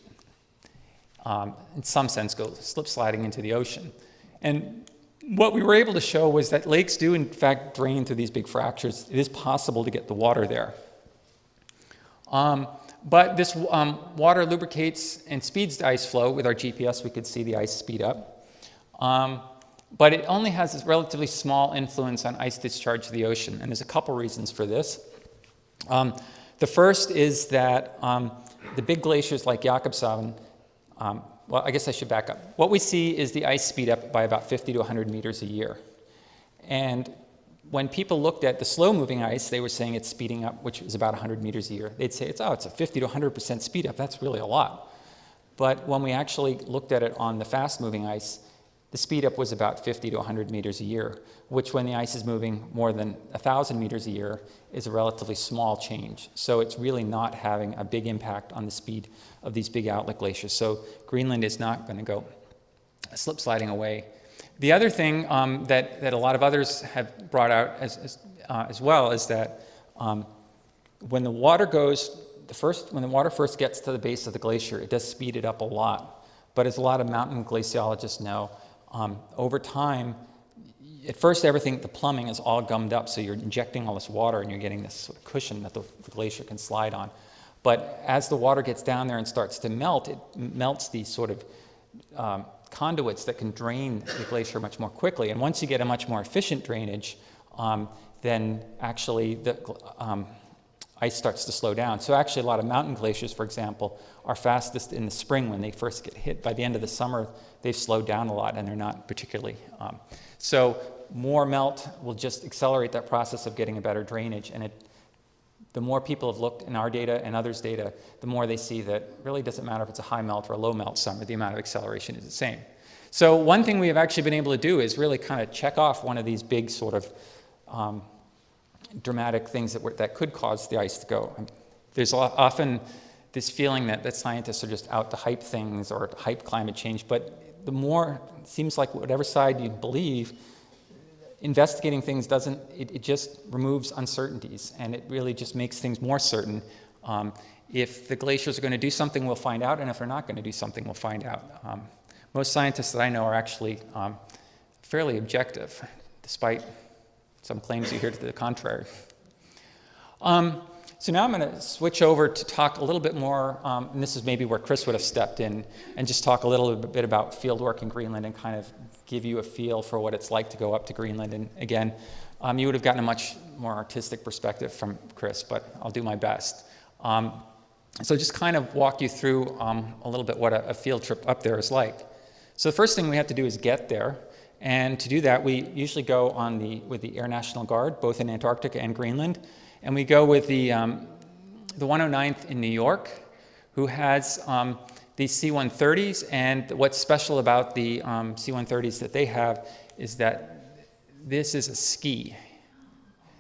in some sense, go slip sliding into the ocean. And what we were able to show was that lakes do, in fact, drain through these big fractures. It is possible to get the water there. But this water lubricates and speeds the ice flow. With our GPS, we could see the ice speed up. But it only has this relatively small influence on ice discharge to the ocean, and there's a couple reasons for this. The first is that the big glaciers like Jakobshavn, well, I guess I should back up. What we see is the ice speed up by about 50 to 100 meters a year. And when people looked at the slow-moving ice, they were saying it's speeding up, which is about 100 meters a year. They'd say, it's a 50 to 100% speed up. That's really a lot. But when we actually looked at it on the fast-moving ice, the speed up was about 50 to 100 meters a year, which when the ice is moving more than 1,000 meters a year is a relatively small change. So it's really not having a big impact on the speed of these big outlet glaciers. So Greenland is not going to go slip sliding away. The other thing that a lot of others have brought out as well is that when the water first gets to the base of the glacier, it does speed it up a lot. But as a lot of mountain glaciologists know, over time, at first everything, the plumbing is all gummed up, so you're injecting all this water and you're getting this sort of cushion that the glacier can slide on. But as the water gets down there and starts to melt, it melts these sort of conduits that can drain the glacier much more quickly. And once you get a much more efficient drainage, then actually the ice starts to slow down. So actually a lot of mountain glaciers, for example, are fastest in the spring when they first get hit. By the end of the summer, they've slowed down a lot and they're not particularly. So more melt will just accelerate that process of getting a better drainage. And the more people have looked in our data and others' data, the more they see that it really doesn't matter if it's a high melt or a low melt summer, the amount of acceleration is the same. So one thing we have actually been able to do is really kind of check off one of these big sort of dramatic things that could cause the ice to go. There's often this feeling that scientists are just out to hype things or to hype climate change, but the more, it seems like whatever side you believe, investigating things it just removes uncertainties, and it really just makes things more certain. If the glaciers are going to do something, we'll find out, and if they're not going to do something, we'll find out. Most scientists that I know are actually fairly objective, despite some claims you hear to the contrary. So now I'm going to switch over to talk a little bit more, and this is maybe where Chris would have stepped in, and just talk a little bit about fieldwork in Greenland and kind of give you a feel for what it's like to go up to Greenland. And again, you would have gotten a much more artistic perspective from Chris, but I'll do my best. So just kind of walk you through a little bit what a field trip up there is like. So the first thing we have to do is get there. And to do that, we usually go with the Air National Guard, both in Antarctica and Greenland. And we go with the 109th in New York, who has these C-130s. And what's special about the C-130s that they have is that this is a ski.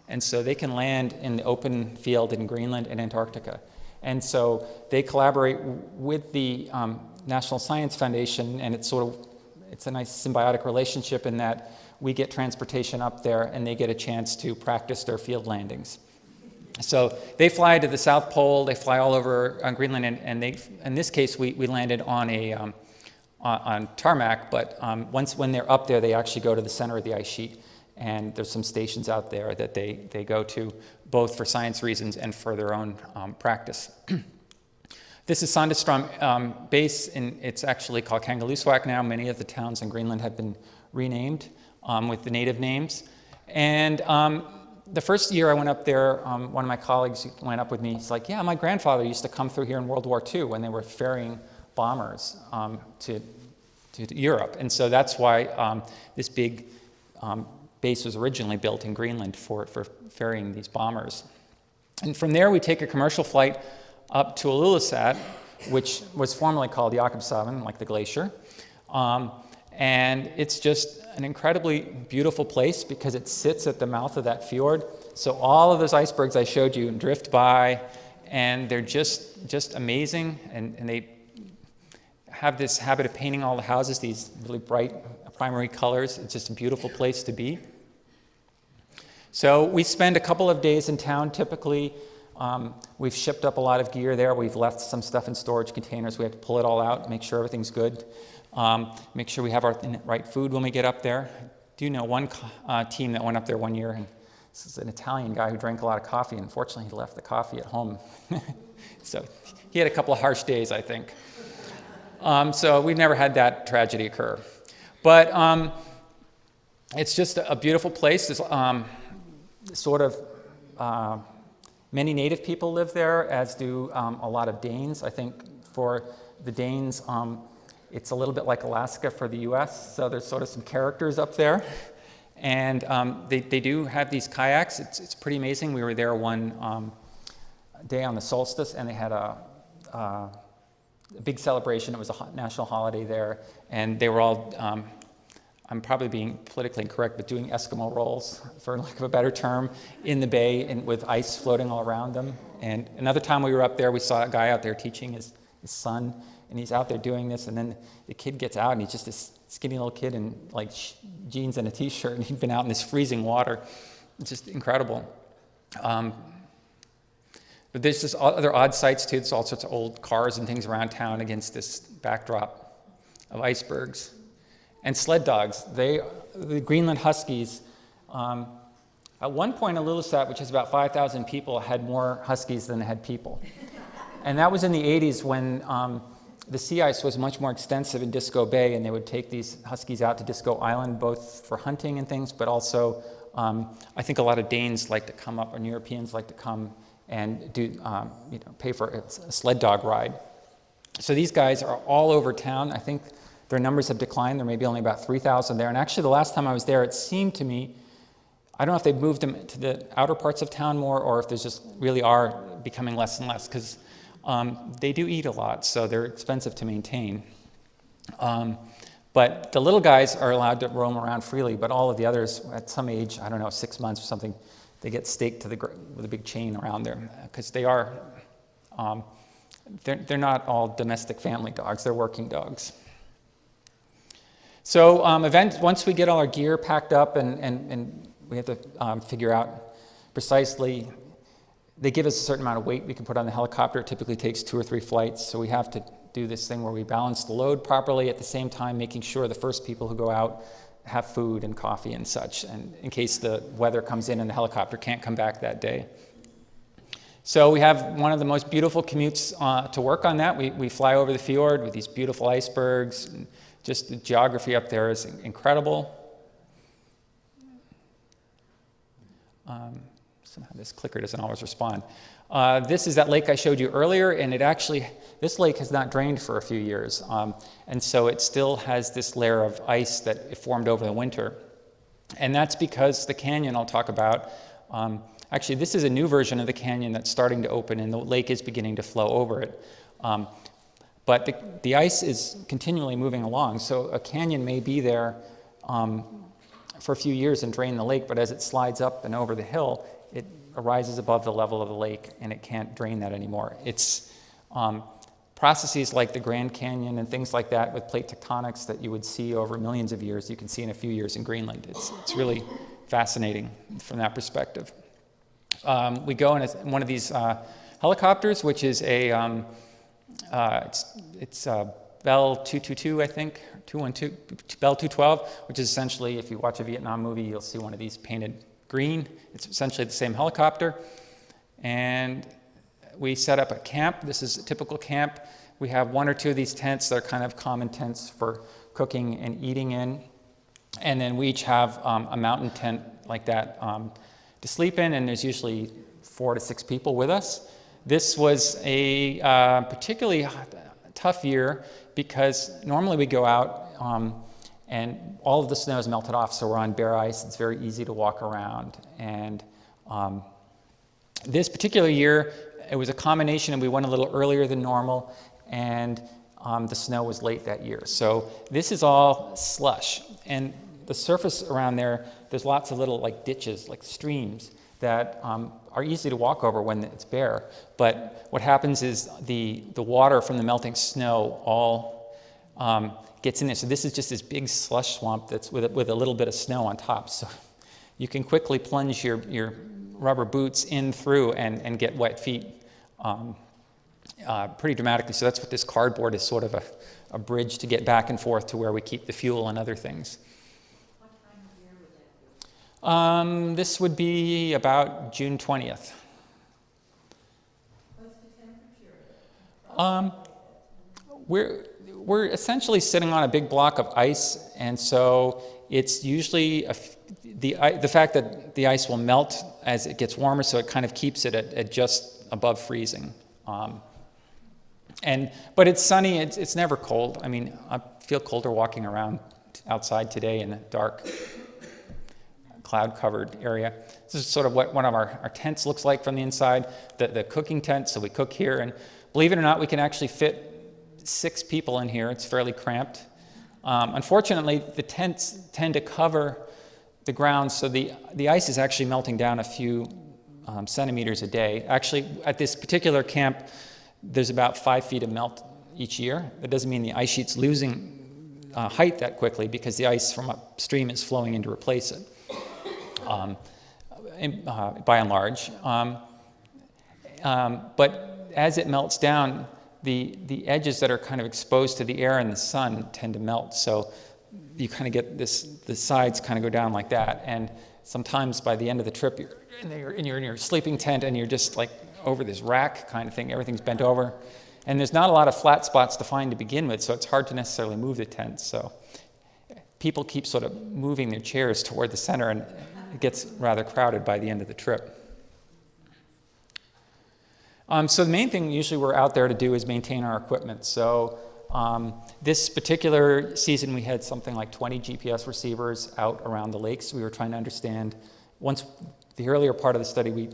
And so they can land in the open field in Greenland and Antarctica. And so they collaborate with the National Science Foundation, and it's a nice symbiotic relationship in that we get transportation up there and they get a chance to practice their field landings. So they fly to the South Pole, they fly all over Greenland, and in this case we landed on on tarmac, but when they're up there they actually go to the center of the ice sheet, and there's some stations out there that they go to both for science reasons and for their own practice. This is Sandestrom base, and it's actually called Kangerlussuaq now. Many of the towns in Greenland have been renamed with the native names. And the first year I went up there, one of my colleagues went up with me. He's like, yeah, my grandfather used to come through here in World War II when they were ferrying bombers to Europe. And so that's why this big base was originally built in Greenland for ferrying these bombers. And from there we take a commercial flight up to Ilulissat, which was formerly called Jakobshavn, like the glacier. And it's just an incredibly beautiful place because it sits at the mouth of that fjord. So all of those icebergs I showed you drift by, and they're just amazing. And they have this habit of painting all the houses these really bright primary colors. It's just a beautiful place to be. So we spend a couple of days in town typically. We've shipped up a lot of gear there. We've left some stuff in storage containers. We have to pull it all out, make sure everything's good. Make sure we have our right food when we get up there. I do know one team that went up there one year, and this is an Italian guy who drank a lot of coffee. Unfortunately, he left the coffee at home. So he had a couple of harsh days, I think. So we've never had that tragedy occur. But it's just a beautiful place. There's many native people live there, as do a lot of Danes. I think for the Danes, it's a little bit like Alaska for the US, so there's sort of some characters up there. And they do have these kayaks. It's pretty amazing. We were there one day on the solstice, and they had a big celebration. It was a national holiday there, and they were all, I'm probably being politically incorrect, but doing Eskimo rolls, for lack of a better term, in the bay and with ice floating all around them. And another time we were up there, we saw a guy out there teaching his son, and he's out there doing this, and then the kid gets out, and he's just this skinny little kid in like jeans and a t-shirt, and he'd been out in this freezing water. It's just incredible. But there's just other odd sights too. There's all sorts of old cars and things around town against this backdrop of icebergs. And sled dogs. The Greenland Huskies, at one point Ilulissat, which is about 5,000 people, had more Huskies than it had people. And that was in the 80s when the sea ice was much more extensive in Disco Bay, and they would take these Huskies out to Disco Island, both for hunting and things, but also I think a lot of Danes like to come up, and Europeans like to come and do, pay for a sled dog ride. So these guys are all over town. I think their numbers have declined. There may be only about 3,000 there. And actually, the last time I was there, it seemed to me, I don't know if they've moved them to the outer parts of town more, or if there's just really are becoming less and less, because they do eat a lot, so they're expensive to maintain. But the little guys are allowed to roam around freely, but all of the others, at some age, I don't know, 6 months or something, they get staked to with a big chain around them, because they are, they're not all domestic family dogs, they're working dogs. So once we get all our gear packed up and we have to figure out precisely They give us a certain amount of weight we can put on the helicopter. It typically takes 2 or 3 flights, so we have to do this thing where we balance the load properly, at the same time making sure the first people who go out have food and coffee and such, and in case the weather comes in and the helicopter can't come back that day. So we have one of the most beautiful commutes to work on that. We fly over the fjord with these beautiful icebergs, and just the geography up there is incredible. Somehow this clicker doesn't always respond. This is that lake I showed you earlier, and this lake has not drained for a few years, and so it still has this layer of ice that it formed over the winter. And that's because the canyon I'll talk about, actually this is a new version of the canyon that's starting to open, and the lake is beginning to flow over it. But the ice is continually moving along, so a canyon may be there for a few years and drain the lake, but as it slides up and over the hill, it arises above the level of the lake, and it can't drain that anymore. It's processes like the Grand Canyon and things like that with plate tectonics that you would see over millions of years, you can see in a few years in Greenland. It's really fascinating from that perspective. We go in one of these helicopters, which is a it's Bell 222, I think, 212, Bell 212, which is essentially, if you watch a Vietnam movie, you'll see one of these painted green. It's essentially the same helicopter. And we set up a camp. This is a typical camp. We have 1 or 2 of these tents that are kind of common tents for cooking and eating in. And then we each have a mountain tent like that to sleep in, and there's usually 4 to 6 people with us. This was a particularly tough year because normally we go out and all of the snow is melted off, so we're on bare ice. It's very easy to walk around. And this particular year, it was a combination, and we went a little earlier than normal, and the snow was late that year. So this is all slush. And the surface around there, there's lots of little like ditches, like streams, that are easy to walk over when it's bare. But what happens is the water from the melting snow all gets in there. So this is just this big slush swamp that's with a little bit of snow on top. So you can quickly plunge your rubber boots in through and get wet feet pretty dramatically. So that's what this cardboard is, sort of a bridge to get back and forth to where we keep the fuel and other things. What time of year would that be? This would be about June 20th. What's the temperature? We're essentially sitting on a big block of ice, and so it's usually the fact that the ice will melt as it gets warmer, so it kind of keeps it at just above freezing. But it's sunny. It's never cold. I mean, I feel colder walking around outside today in a dark, cloud-covered area. This is sort of what one of our tents looks like from the inside, the cooking tent. So we cook here, and believe it or not, we can actually fit 6 people in here. It's fairly cramped. Unfortunately, the tents tend to cover the ground, so the ice is actually melting down a few centimeters a day. Actually, at this particular camp, there's about 5 feet of melt each year. That doesn't mean the ice sheet's losing height that quickly, because the ice from upstream is flowing in to replace it, by and large. But as it melts down, the edges that are kind of exposed to the air and the sun tend to melt. So you kind of get the sides kind of go down like that. And sometimes by the end of the trip, you're in your sleeping tent, and you're just like over this rack kind of thing. Everything's bent over. And there's not a lot of flat spots to find to begin with, so it's hard to necessarily move the tent. So people keep sort of moving their chairs toward the center, and it gets rather crowded by the end of the trip. So the main thing usually we're out there to do is maintain our equipment. So this particular season we had something like 20 GPS receivers out around the lakes. We were trying to understand, once the earlier part of the study we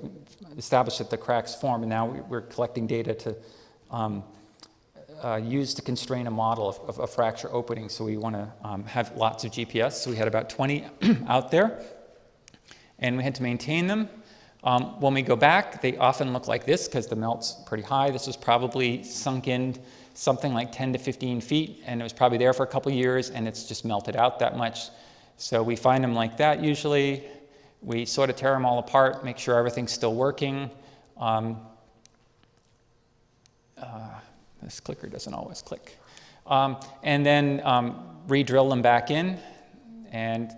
established that the cracks form, and now we're collecting data to use to constrain a model of a fracture opening. So we want to have lots of GPS. So we had about 20 out there, and we had to maintain them. When we go back, they often look like this because the melt's pretty high. This was probably sunk in something like 10 to 15 feet, and it was probably there for a couple years, and it's just melted out that much. So we find them like that usually. We sort of tear them all apart, make sure everything's still working. This clicker doesn't always click. And then re-drill them back in, and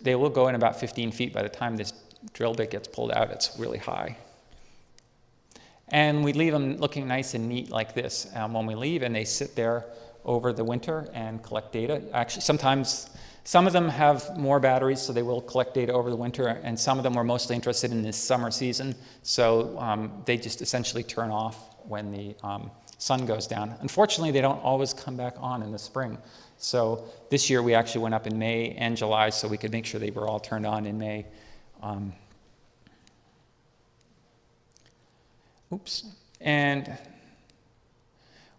they will go in about 15 feet. By the time this drill bit gets pulled out, it's really high. And we leave them looking nice and neat like this when we leave, and they sit there over the winter and collect data. Actually, sometimes some of them have more batteries, so they will collect data over the winter, and some of them were mostly interested in this summer season, so they just essentially turn off when the sun goes down. Unfortunately, they don't always come back on in the spring. So this year we actually went up in May and July so we could make sure they were all turned on in May. And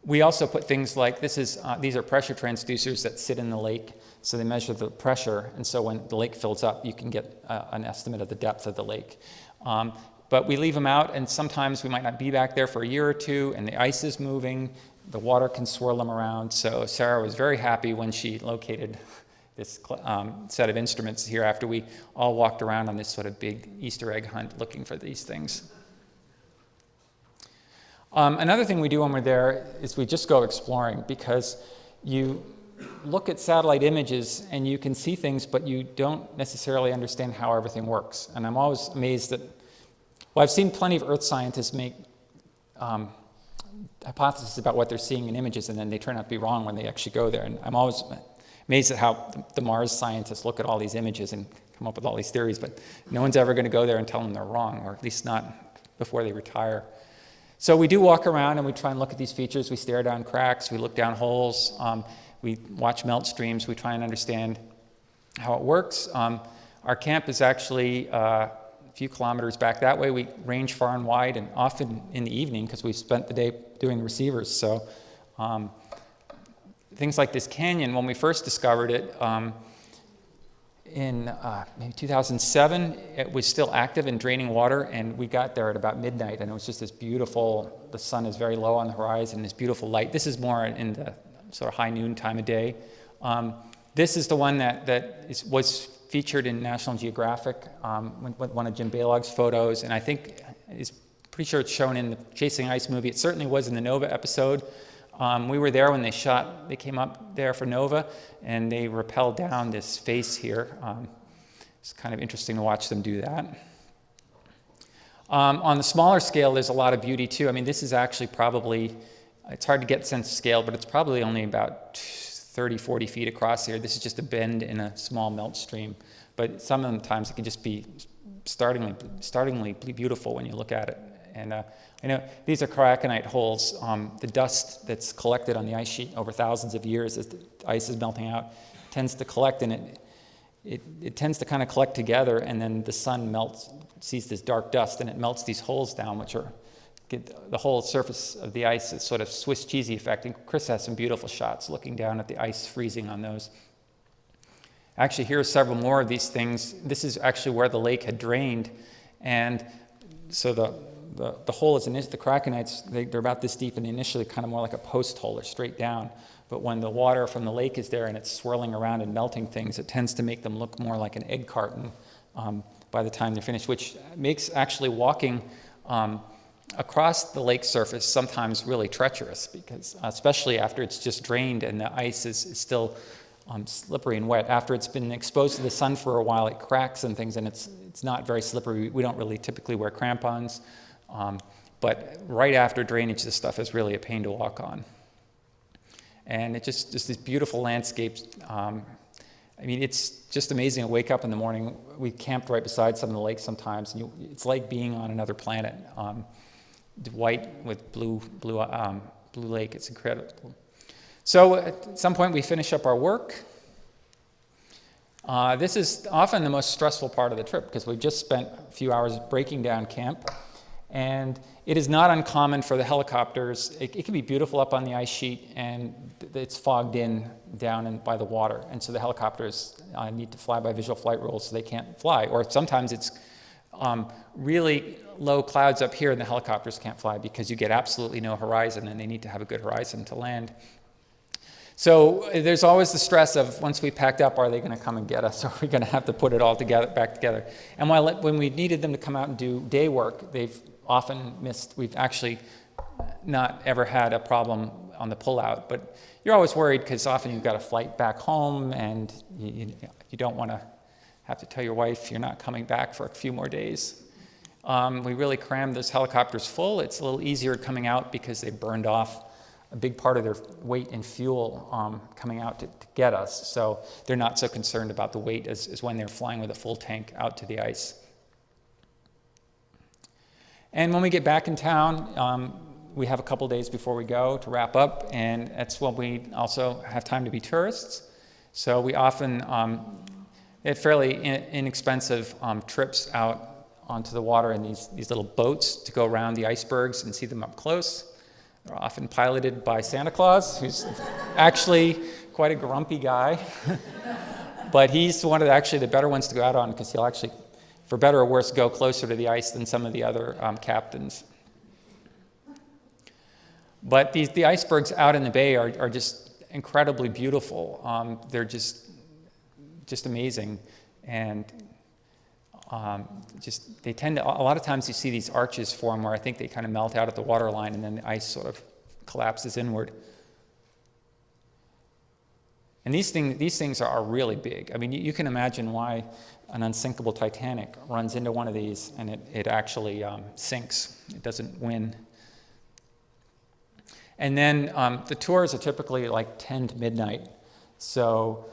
we also put things like, these are pressure transducers that sit in the lake, so they measure the pressure, and so when the lake fills up, you can get an estimate of the depth of the lake. But we leave them out, and sometimes we might not be back there for a year or two, and the ice is moving, the water can swirl them around. So Sarah was very happy when she located this set of instruments here after we all walked around on this sort of big Easter egg hunt looking for these things. Another thing we do when we're there is we just go exploring, because you look at satellite images and you can see things, but you don't necessarily understand how everything works. And I'm always amazed that, well, I've seen plenty of Earth scientists make hypotheses about what they're seeing in images, and then they turn out to be wrong when they actually go there. And I'm always amazed at how the Mars scientists look at all these images and come up with all these theories, but no one's ever going to go there and tell them they're wrong, or at least not before they retire. So we do walk around and we try and look at these features. We stare down cracks, we look down holes, we watch melt streams, we try and understand how it works. Our camp is actually a few kilometers back that way. We range far and wide, and often in the evening, because we spent the day doing receivers. So things like this canyon, when we first discovered it, in maybe 2007, it was still active and draining water, and we got there at about midnight, and it was just this beautiful, the sun is very low on the horizon, this beautiful light. This is more in the sort of high noon time of day. This is the one that was featured in National Geographic, one of Jim Balog's photos, and I think is pretty sure it's shown in the Chasing Ice movie. It certainly was in the Nova episode. We were there when they came up there for Nova, and they rappelled down this face here. It's kind of interesting to watch them do that. On the smaller scale, there's a lot of beauty too. I mean, this is actually probably, it's hard to get sense of scale, but it's probably only about 30, 40 feet across here. This is just a bend in a small melt stream. But some of the times it can just be startlingly beautiful when you look at it. And I know these are karakonite holes. The dust that's collected on the ice sheet over thousands of years as the ice is melting out tends to collect, and it tends to kind of collect together, and then the sun sees this dark dust, and it melts these holes down, which the whole surface of the ice is sort of Swiss cheesy effect. And Chris has some beautiful shots looking down at the ice freezing on those. Actually, here are several more of these things. This is actually where the lake had drained, and so the hole is the krakenites, they're about this deep, and initially kind of more like a post hole or straight down. But when the water from the lake is there and it's swirling around and melting things, it tends to make them look more like an egg carton by the time they're finished, which makes actually walking across the lake surface sometimes really treacherous, because especially after it's just drained and the ice is still slippery and wet. After it's been exposed to the sun for a while, it cracks and things, and it's not very slippery. We don't really typically wear crampons. But right after drainage, this stuff is really a pain to walk on. And it just these beautiful landscapes. I mean, it's just amazing to wake up in the morning. We camped right beside some of the lakes sometimes, and it's like being on another planet. White with blue lake, it's incredible. So at some point we finish up our work. This is often the most stressful part of the trip, because we've just spent a few hours breaking down camp. And it is not uncommon for the helicopters. It can be beautiful up on the ice sheet, and it's fogged in down by the water. And so the helicopters need to fly by visual flight rules, so they can't fly. Or sometimes it's really low clouds up here, and the helicopters can't fly because you get absolutely no horizon, and they need to have a good horizon to land. So there's always the stress of, once we packed up, are they going to come and get us? Or are we going to have to put it all back together? And when we needed them to come out and do day work, they've often missed, we've actually not ever had a problem on the pullout, but you're always worried because often you've got a flight back home and you don't want to have to tell your wife you're not coming back for a few more days. We really crammed those helicopters full. It's a little easier coming out because they burned off a big part of their weight in fuel coming out to get us. So they're not so concerned about the weight as when they're flying with a full tank out to the ice. And when we get back in town, we have a couple days before we go to wrap up, and that's when we also have time to be tourists. So we often have fairly inexpensive trips out onto the water in these little boats to go around the icebergs and see them up close. They're often piloted by Santa Claus, who's actually quite a grumpy guy. But he's one of the better ones to go out on because he'll actually, for better or worse, go closer to the ice than some of the other captains. But the icebergs out in the bay are just incredibly beautiful. They're just amazing. And they tend to, a lot of times you see these arches form where I think they kind of melt out at the water line and then the ice sort of collapses inward. And these things are really big. I mean, you can imagine why an unsinkable Titanic runs into one of these and it actually sinks. It doesn't win. And then the tours are typically like 10 to midnight. So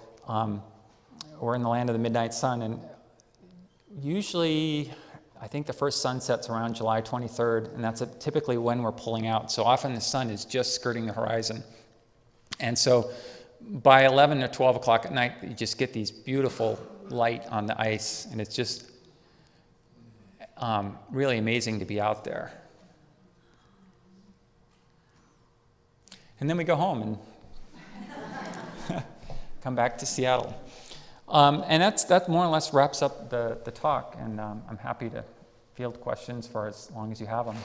we're in the land of the midnight sun, and usually I think the first sunset's around July 23rd, and that's typically when we're pulling out. So often the sun is just skirting the horizon. And so by 11 or 12 o'clock at night, you just get these beautiful light on the ice, and it's just really amazing to be out there. And then we go home and come back to Seattle. And that more or less wraps up the talk, and I'm happy to field questions for as long as you have them.